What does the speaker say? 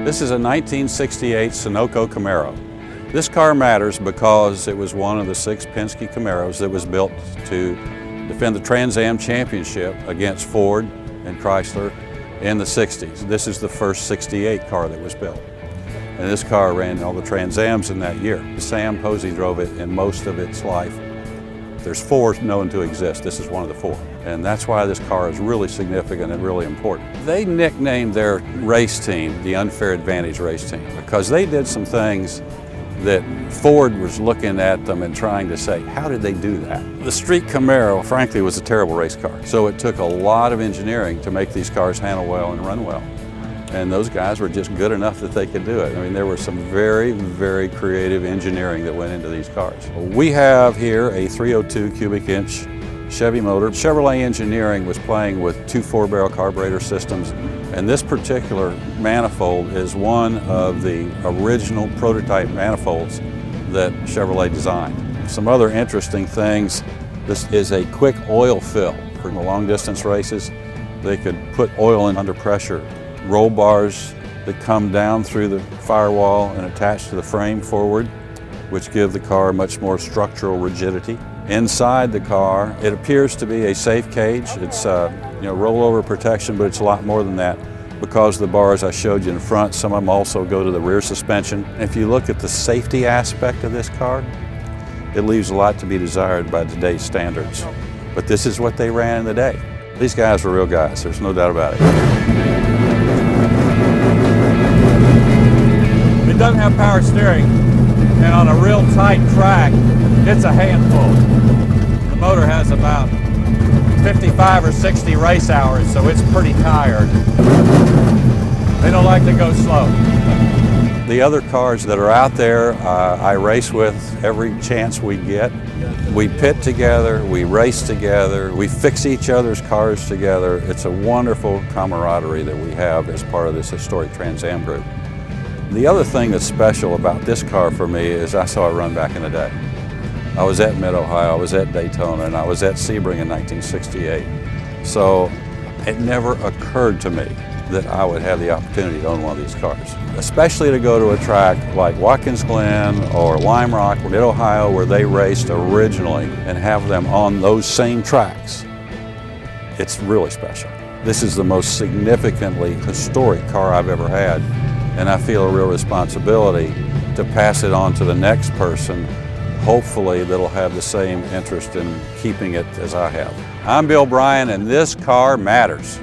This is a 1968 Sunoco Camaro. This car matters because it was one of the 6 Penske Camaros that was built to defend the Trans Am Championship against Ford and Chrysler in the 60s. This is the first 68 car that was built. And this car ran all the Trans Ams in that year. Sam Posey drove it in most of its life. There's 4 known to exist. This is one of the 4. And that's why this car is really significant and really important. They nicknamed their race team the Unfair Advantage race team because they did some things that Ford was looking at them and trying to say, how did they do that? The street Camaro, frankly, was a terrible race car. So it took a lot of engineering to make these cars handle well and run well. And those guys were just good enough that they could do it. I mean, there was some very, very creative engineering that went into these cars. We have here a 302 cubic inch Chevy motor. Chevrolet engineering was playing with 2 4-barrel carburetor systems, and this particular manifold is one of the original prototype manifolds that Chevrolet designed. Some other interesting things, this is a quick oil fill for the long distance races. They could put oil in under pressure. Roll bars that come down through the firewall and attach to the frame forward, which give the car much more structural rigidity. Inside the car, it appears to be a safe cage. It's rollover protection, but it's a lot more than that because the bars I showed you in front, some of them also go to the rear suspension. If you look at the safety aspect of this car, it leaves a lot to be desired by today's standards. But this is what they ran in the day. These guys were real guys, there's no doubt about it. It doesn't have power steering, and on a real tight track, it's a handful. The motor has about 55 or 60 race hours, so it's pretty tired. They don't like to go slow. The other cars that are out there, I race with every chance we get. We pit together, we race together, we fix each other's cars together. It's a wonderful camaraderie that we have as part of this historic Trans Am group. The other thing that's special about this car for me is I saw it run back in the day. I was at Mid-Ohio, I was at Daytona, and I was at Sebring in 1968. So it never occurred to me that I would have the opportunity to own one of these cars. Especially to go to a track like Watkins Glen or Lime Rock or Mid-Ohio where they raced originally and have them on those same tracks. It's really special. This is the most significantly historic car I've ever had, and I feel a real responsibility to pass it on to the next person, hopefully that'll have the same interest in keeping it as I have. I'm Bill Bryan, and this car matters.